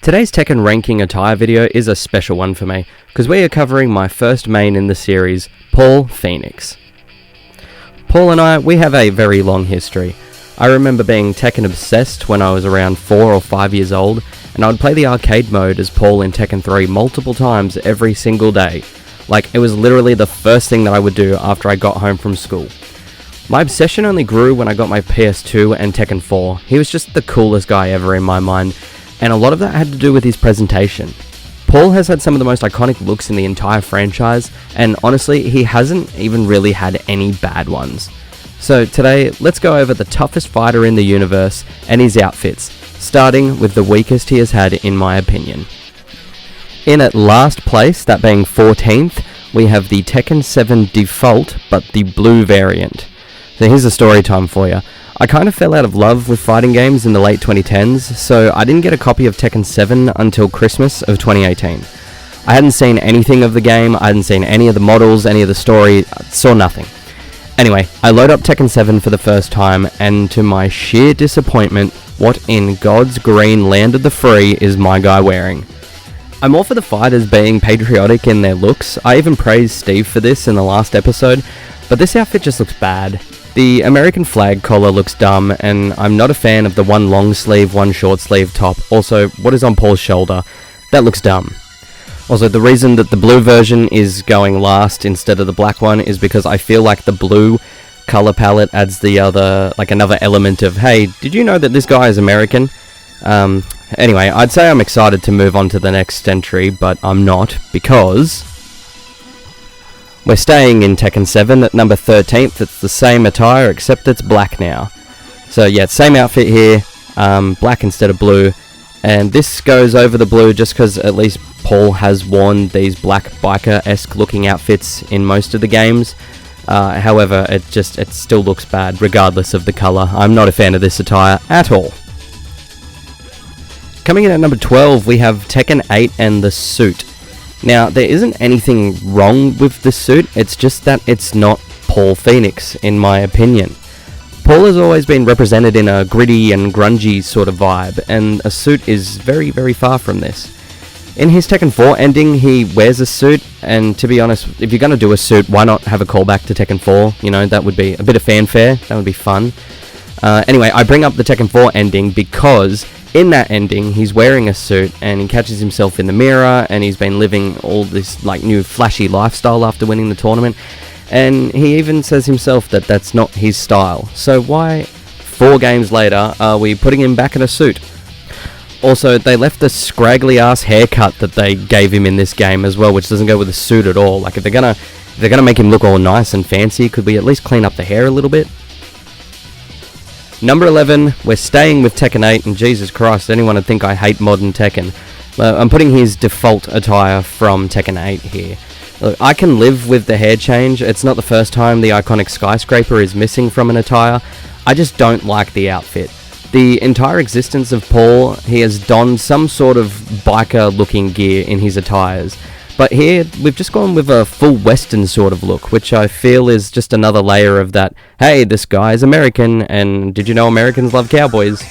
Today's Tekken ranking attire video is a special one for me, because we are covering my first main in the series, Paul Phoenix. Paul and I, we have a very long history. I remember being Tekken obsessed when I was around 4 or 5 years old, and I would play the arcade mode as Paul in Tekken 3 multiple times every single day. Like, it was literally the first thing that I would do after I got home from school. My obsession only grew when I got my PS2 and Tekken 4. He was just the coolest guy ever in my mind, and a lot of that had to do with his presentation. Paul has had some of the most iconic looks in the entire franchise, and honestly, he hasn't even really had any bad ones. So today, let's go over the toughest fighter in the universe and his outfits, starting with the weakest he has had in my opinion. In at last place, that being 14th, we have the Tekken 7 Default, but the blue variant. So here's a story time for you. I kind of fell out of love with fighting games in the late 2010s, so I didn't get a copy of Tekken 7 until Christmas of 2018. I hadn't seen anything of the game, I hadn't seen any of the models, any of the story, saw nothing. Anyway, I load up Tekken 7 for the first time, and to my sheer disappointment, what in God's green land of the free is my guy wearing? I'm all for the fighters being patriotic in their looks. I even praised Steve for this in the last episode, but this outfit just looks bad. The American flag collar looks dumb, and I'm not a fan of the one long sleeve, one short sleeve top. Also, what is on Paul's shoulder? That looks dumb. Also, the reason that the blue version is going last instead of the black one is because I feel like the blue color palette adds the another element of, hey, did you know that this guy is American? Anyway, I'd say I'm excited to move on to the next entry, but I'm not, because we're staying in Tekken 7 at number 13th. It's the same attire, except it's black now. So yeah, same outfit here, black instead of blue. And this goes over the blue just because at least Paul has worn these black biker-esque looking outfits in most of the games. However, it still looks bad regardless of the colour. I'm not a fan of this attire at all. Coming in at number 12, we have Tekken 8 and the suit. Now, there isn't anything wrong with the suit, it's just that it's not Paul Phoenix, in my opinion. Paul has always been represented in a gritty and grungy sort of vibe, and a suit is very, very far from this. In his Tekken 4 ending, he wears a suit, and to be honest, if you're going to do a suit, why not have a callback to Tekken 4? You know, that would be a bit of fanfare, that would be fun. Anyway, I bring up the Tekken 4 ending because in that ending, he's wearing a suit and he catches himself in the mirror and he's been living all this new flashy lifestyle after winning the tournament. And he even says himself that that's not his style. So why, 4 games later, are we putting him back in a suit? Also, they left the scraggly ass haircut that they gave him in this game as well, which doesn't go with the suit at all. Like, if they're gonna make him look all nice and fancy, could we at least clean up the hair a little bit? Number 11, we're staying with Tekken 8, and Jesus Christ, anyone would think I hate modern Tekken. I'm putting his default attire from Tekken 8 here. Look, I can live with the hair change. It's not the first time the iconic skyscraper is missing from an attire. I just don't like the outfit. The entire existence of Paul, he has donned some sort of biker-looking gear in his attires. But here, we've just gone with a full Western sort of look, which I feel is just another layer of that, hey, this guy's American, and did you know Americans love cowboys?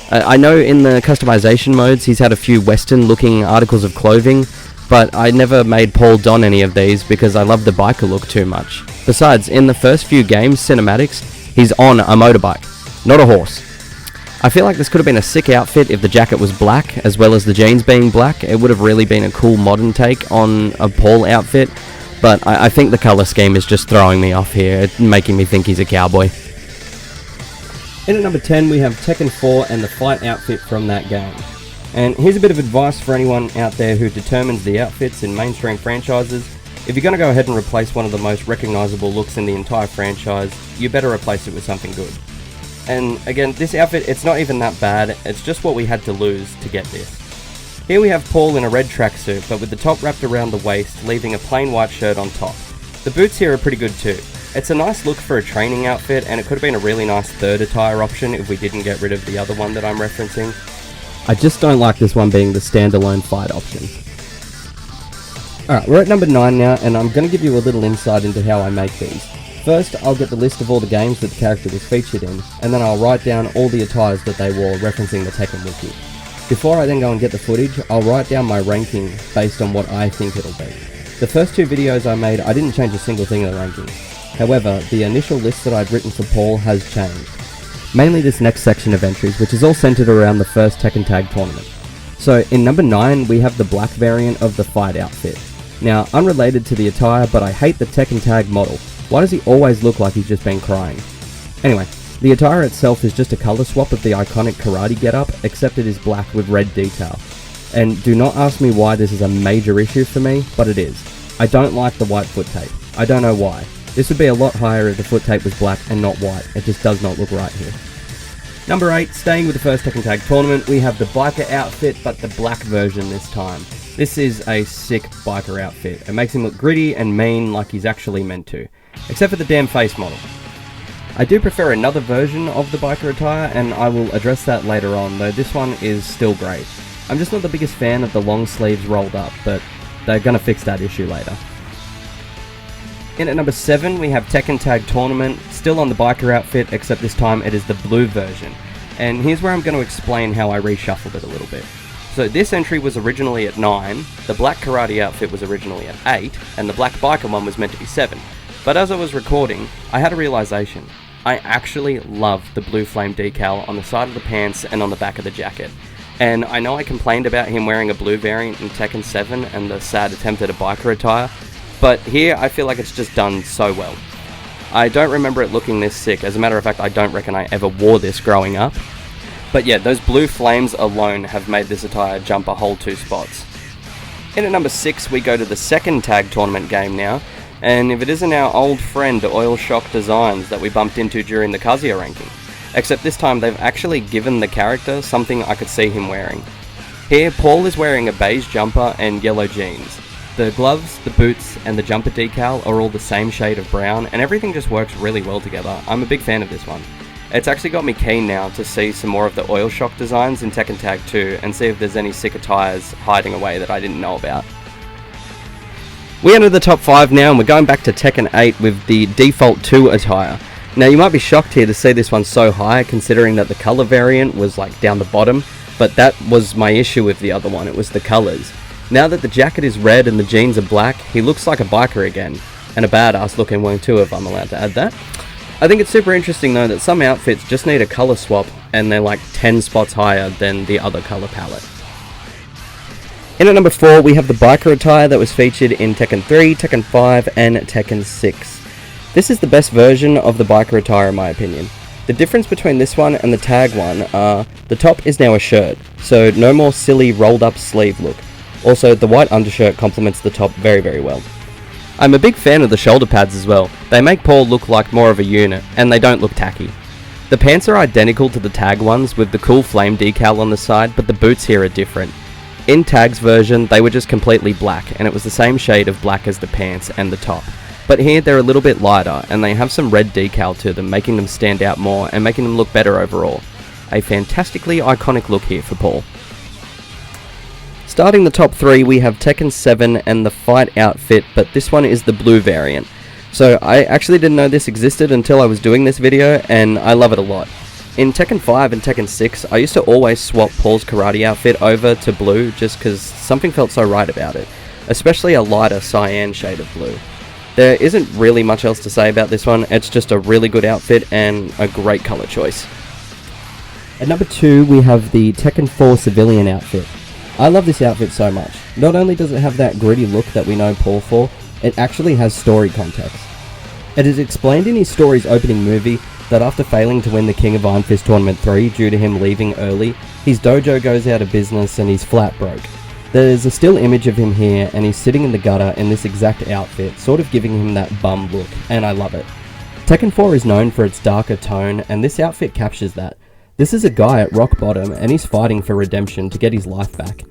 I know in the customization modes he's had a few Western-looking articles of clothing, but I never made Paul don any of these because I love the biker look too much. Besides, in the first few games cinematics, he's on a motorbike, not a horse. I feel like this could have been a sick outfit if the jacket was black, as well as the jeans being black. It would have really been a cool modern take on a Paul outfit, but I think the colour scheme is just throwing me off here. It's making me think he's a cowboy. In at number 10, we have Tekken 4 and the fight outfit from that game. And here's a bit of advice for anyone out there who determines the outfits in mainstream franchises. If you're going to go ahead and replace one of the most recognisable looks in the entire franchise, you better replace it with something good. And again, this outfit, it's not even that bad, it's just what we had to lose to get this. Here we have Paul in a red tracksuit, but with the top wrapped around the waist, leaving a plain white shirt on top. The boots here are pretty good too. It's a nice look for a training outfit, and it could have been a really nice third attire option if we didn't get rid of the other one that I'm referencing. I just don't like this one being the standalone fight option. Alright, we're at number 9 now, and I'm going to give you a little insight into how I make these. First, I'll get the list of all the games that the character was featured in, and then I'll write down all the attires that they wore, referencing the Tekken wiki. Before I then go and get the footage, I'll write down my ranking based on what I think it'll be. The first two videos I made, I didn't change a single thing in the rankings. However, the initial list that I'd written for Paul has changed. Mainly this next section of entries, which is all centered around the first Tekken Tag tournament. So in number 9, we have the black variant of the fight outfit. Now, unrelated to the attire, but I hate the Tekken Tag model. Why does he always look like he's just been crying? Anyway, the attire itself is just a colour swap of the iconic karate getup, except it is black with red detail. And do not ask me why this is a major issue for me, but it is. I don't like the white foot tape. I don't know why. This would be a lot higher if the foot tape was black and not white. It just does not look right here. Number 8, staying with the first Tekken Tag tournament, we have the biker outfit, but the black version this time. This is a sick biker outfit. It makes him look gritty and mean like he's actually meant to. Except for the damn face model. I do prefer another version of the biker attire, and I will address that later on, though this one is still great. I'm just not the biggest fan of the long sleeves rolled up, but they're gonna fix that issue later. In at number 7, we have Tekken Tag Tournament, still on the biker outfit, except this time it is the blue version. And here's where I'm going to explain how I reshuffled it a little bit. So this entry was originally at 9, the black karate outfit was originally at 8, and the black biker one was meant to be 7. But as I was recording, I had a realization. I actually love the blue flame decal on the side of the pants and on the back of the jacket. And I know I complained about him wearing a blue variant in Tekken 7 and the sad attempt at a biker attire, but here I feel like it's just done so well. I don't remember it looking this sick. As a matter of fact, I don't reckon I ever wore this growing up. But yeah, those blue flames alone have made this attire jump a whole 2 spots. In at number 6, we go to the second tag tournament game now, and if it isn't our old friend Oil Shock Designs that we bumped into during the Kazuya ranking. Except this time they've actually given the character something I could see him wearing. Here, Paul is wearing a beige jumper and yellow jeans. The gloves, the boots, and the jumper decal are all the same shade of brown, and everything just works really well together. I'm a big fan of this one. It's actually got me keen now to see some more of the Oil Shock designs in Tekken Tag 2 and see if there's any sick attires hiding away that I didn't know about. We enter the top 5 now, and we're going back to Tekken 8 with the default 2 attire. Now you might be shocked here to see this one so high, considering that the colour variant was like down the bottom, but that was my issue with the other one, it was the colours. Now that the jacket is red and the jeans are black, he looks like a biker again, and a badass looking one too if I'm allowed to add that. I think it's super interesting though that some outfits just need a colour swap and they're like 10 spots higher than the other colour palette. In at number 4 we have the biker attire that was featured in Tekken 3, Tekken 5 and Tekken 6. This is the best version of the biker attire in my opinion. The difference between this one and the tag one are the top is now a shirt, so no more silly rolled up sleeve look. Also, the white undershirt complements the top very, very well. I'm a big fan of the shoulder pads as well. They make Paul look like more of a unit, and they don't look tacky. The pants are identical to the tag ones with the cool flame decal on the side, but the boots here are different. In Tag's version, they were just completely black, and it was the same shade of black as the pants and the top. But here they're a little bit lighter, and they have some red decal to them, making them stand out more and making them look better overall. A fantastically iconic look here for Paul. Starting the top 3, we have Tekken 7 and the fight outfit, but this one is the blue variant. So I actually didn't know this existed until I was doing this video, and I love it a lot. In Tekken 5 and Tekken 6, I used to always swap Paul's karate outfit over to blue just because something felt so right about it, especially a lighter cyan shade of blue. There isn't really much else to say about this one, it's just a really good outfit and a great colour choice. At number 2, we have the Tekken 4 civilian outfit. I love this outfit so much. Not only does it have that gritty look that we know Paul for, it actually has story context. It is explained in his story's opening movie that after failing to win the King of Iron Fist Tournament 3 due to him leaving early, his dojo goes out of business and he's flat broke. There is a still image of him here and he's sitting in the gutter in this exact outfit, sort of giving him that bum look, and I love it. Tekken 4 is known for its darker tone, and this outfit captures that. This is a guy at rock bottom and he's fighting for redemption to get his life back.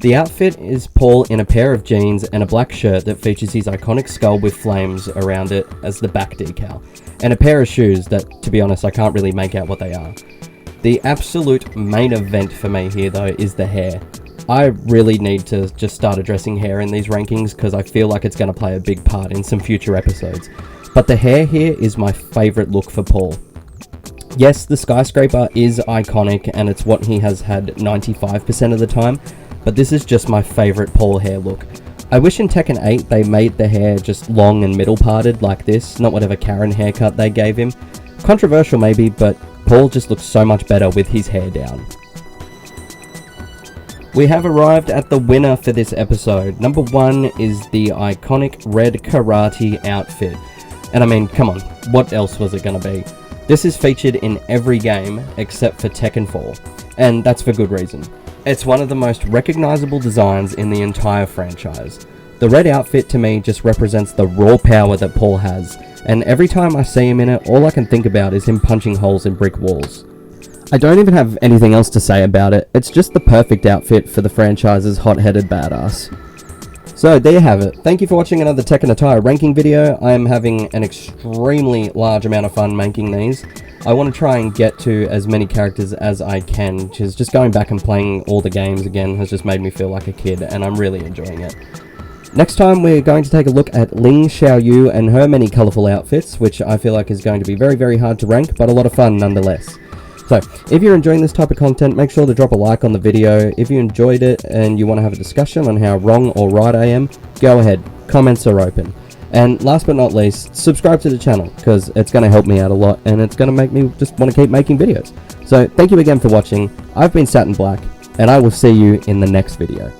The outfit is Paul in a pair of jeans and a black shirt that features his iconic skull with flames around it as the back decal, and a pair of shoes that, to be honest, I can't really make out what they are. The absolute main event for me here though is the hair. I really need to just start addressing hair in these rankings because I feel like it's going to play a big part in some future episodes. But the hair here is my favourite look for Paul. Yes, the skyscraper is iconic and it's what he has had 95% of the time, but this is just my favourite Paul hair look. I wish in Tekken 8 they made the hair just long and middle parted like this, not whatever Karen haircut they gave him. Controversial maybe, but Paul just looks so much better with his hair down. We have arrived at the winner for this episode. Number 1 is the iconic red karate outfit. And I mean, come on, what else was it gonna be? This is featured in every game except for Tekken 4, and that's for good reason. It's one of the most recognizable designs in the entire franchise. The red outfit to me just represents the raw power that Paul has, and every time I see him in it, all I can think about is him punching holes in brick walls. I don't even have anything else to say about it, it's just the perfect outfit for the franchise's hot-headed badass. So there you have it. Thank you for watching another Tekken Attire ranking video. I am having an extremely large amount of fun making these. I want to try and get to as many characters as I can, because just going back and playing all the games again has just made me feel like a kid, and I'm really enjoying it. Next time we're going to take a look at Ling Xiaoyu and her many colourful outfits, which I feel like is going to be very, very hard to rank, but a lot of fun nonetheless. So, if you're enjoying this type of content, make sure to drop a like on the video. If you enjoyed it and you want to have a discussion on how wrong or right I am, go ahead, comments are open. And last but not least, subscribe to the channel, because it's going to help me out a lot, and it's going to make me just want to keep making videos. So, thank you again for watching. I've been Satin Black, and I will see you in the next video.